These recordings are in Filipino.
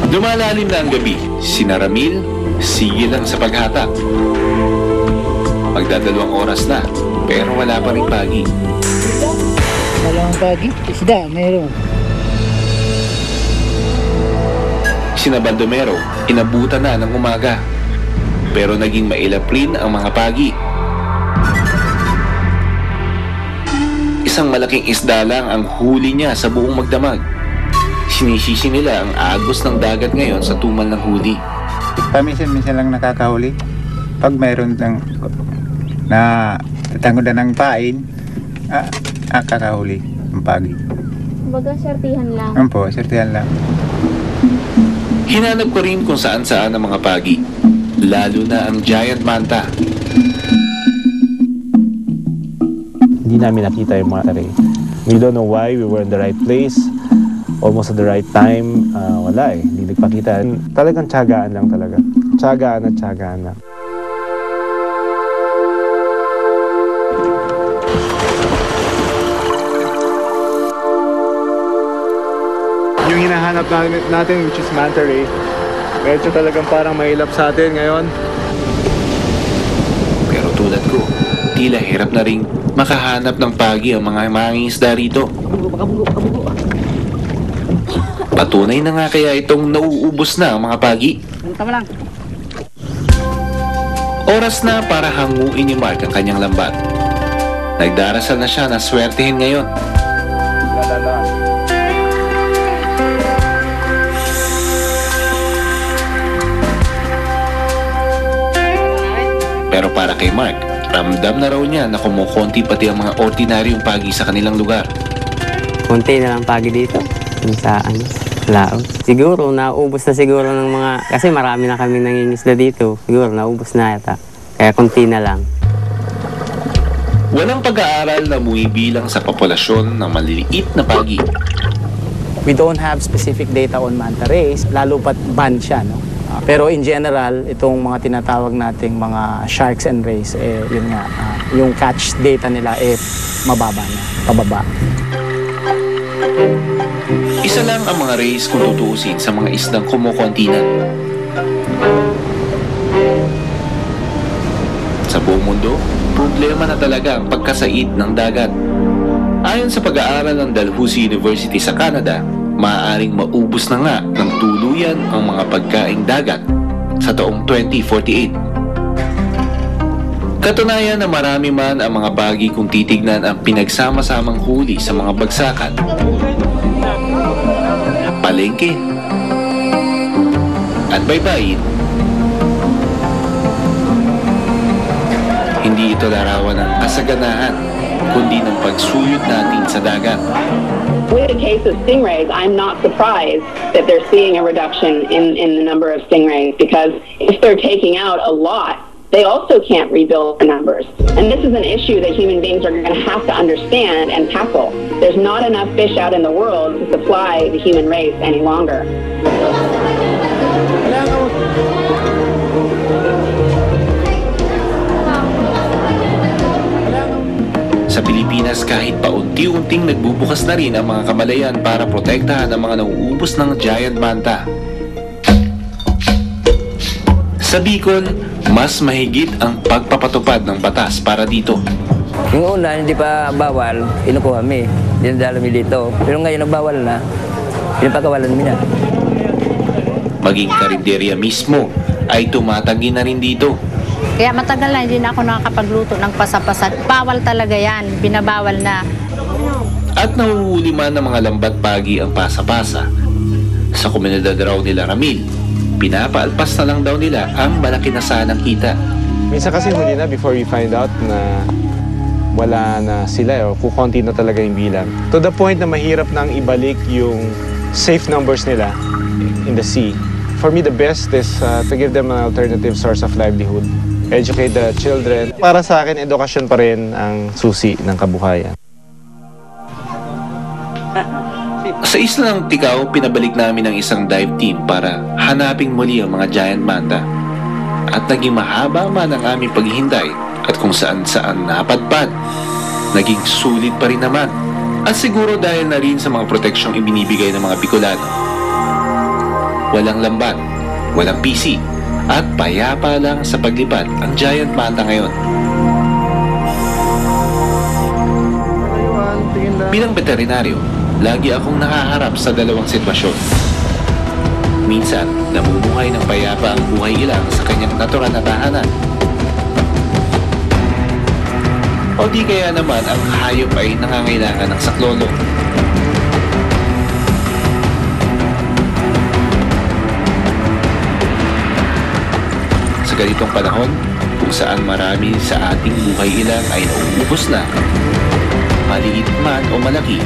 Lumalalim na ang gabi. Sina Ramil, sige lang sa paghatak. Magdadalawang oras na, pero wala pa rin pagi. Walang pagi, isda, meron. Sina Baldomero, inabutan na ng umaga. Pero naging mailap rin ang mga pagi. Isang malaking isda lang ang huli niya sa buong magdamag. Sinisisi nila ang agos ng dagat ngayon sa tumal ng huli. Paminsan-minsan lang nakakahuli. Pag mayroon na tatangodan ng pain, kakahuli ang pagi. Kumbaga, swertihan lang. Po, swertihan lang. Hinanap ko rin kung saan-saan ang mga pagi, lalo na ang giant manta. Hindi namin nakita yung mga ray. We don't know why we were in the right place, almost at the right time. Wala hindi nagpakita. Talagang tiyagaan lang talaga. Tiyagaan at tiyagaan lang. Yung hinahanap natin, which is manta ray, medyo talagang parang mahilap sa atin ngayon. Pero tulad ko, tila hirap na rin makahanap ng pagi ang mga mangingisda rito. Patunay na nga kaya itong nauubos na ang mga pagi. Tama lang. Oras na para hanguin ni Mark ang kanyang lambat. Nagdarasal na siya na swertehin ngayon. Pero para kay Mark, ramdam na raw niya na kumukonti pati ang mga ordinaryong pagi sa kanilang lugar. Konti na lang pagi dito, kung saan, laot. Siguro, naubos na siguro ng mga, kasi marami na kami nangingisda dito. Siguro, naubos na yata. Kaya konti na lang. Walang pag-aaral na bumibilang sa populasyon ng maliliit na pagi. We don't have specific data on manta rays, lalo pat ban siya, no? Pero in general, itong mga tinatawag nating mga sharks and rays, yun nga, yung catch data nila mababa na, pababa. Isa lang ang mga rays kung tutuusin sa mga isdang kumukontinan. Sa buong mundo, problema na talaga ang pagkasait ng dagat. Ayon sa pag-aaral ng Dalhousie University sa Canada, maaaring maubos na nga ng tuluyan ang mga pagkaing dagat sa taong 2048. Katunayan na marami man ang mga pagi kung titignan ang pinagsama-samang huli sa mga bagsakan, palengke, at baybayin. Hindi ito larawan ng kasaganahan, kundi ng pagsuyod natin sa dagat. With the case of stingrays, I'm not surprised that they're seeing a reduction in the number of stingrays, because if they're taking out a lot, they also can't rebuild the numbers. And this is an issue that human beings are going to have to understand and tackle. There's not enough fish out in the world to supply the human race any longer. Sa Pilipinas, kahit paunti-unting nagbubukas na rin ang mga kamalayan para protektahan ang mga nauubos ng giant manta. Sa Bicol, mas mahigit ang pagpapatupad ng batas para dito. Yung una, hindi pa bawal, kinukuha kami. Dinadala kami dito. Pero ngayon, bawal na. Pinapagawalan namin na. Maging karinderya mismo ay tumatanggi na rin dito. Kaya matagal na hindi na ako nakakapagluto ng pasapasat. Bawal talaga yan. Binabawal na. At nahuhuli man ng mga lambat pagi ang pasa-pasa. Sa komunidad raw nila Ramil, pinapaalpas na lang daw nila ang malaki na sanang kita. Minsan kasi huli na before we find out na wala na sila o kukunti na talaga yung bilang. To the point na mahirap nang ibalik yung safe numbers nila in the sea. For me, the best is to give them an alternative source of livelihood. Educate the children. Para sa akin, edukasyon pa rin ang susi ng kabuhayan. Sa isla ng Ticao, pinabalik namin ang isang dive team para hanaping muli ang mga giant manta. At naging mahaba man ang aming paghihintay at kung saan-saan napadpad, naging sulit pa rin naman. At siguro dahil na rin sa mga proteksyong ibinibigay ng mga Bicolano. Walang lambat, walang PC, at payapa lang sa paglipad ang giant manta ngayon. Bilang veterinaryo, lagi akong nakaharap sa dalawang sitwasyon. Minsan, namumuhay ng payapa ang buhay ilang sa kanyang natural na tahanan. O di kaya naman ang hayop ay nangangailangan ng saklolo. Sa ganitong panahon, kung saan marami sa ating buhay ilang ay nauubos na, maliit man o malaki,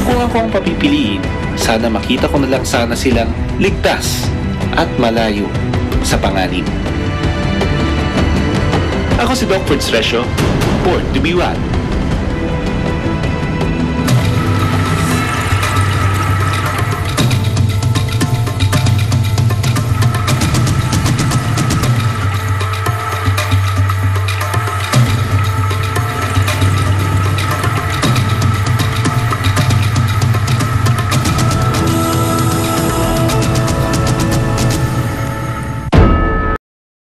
kung ako ang papipiliin, sana makita ko na lang sana silang ligtas at malayo sa panganib. Ako si Doc Fritz Resio, born to be wild.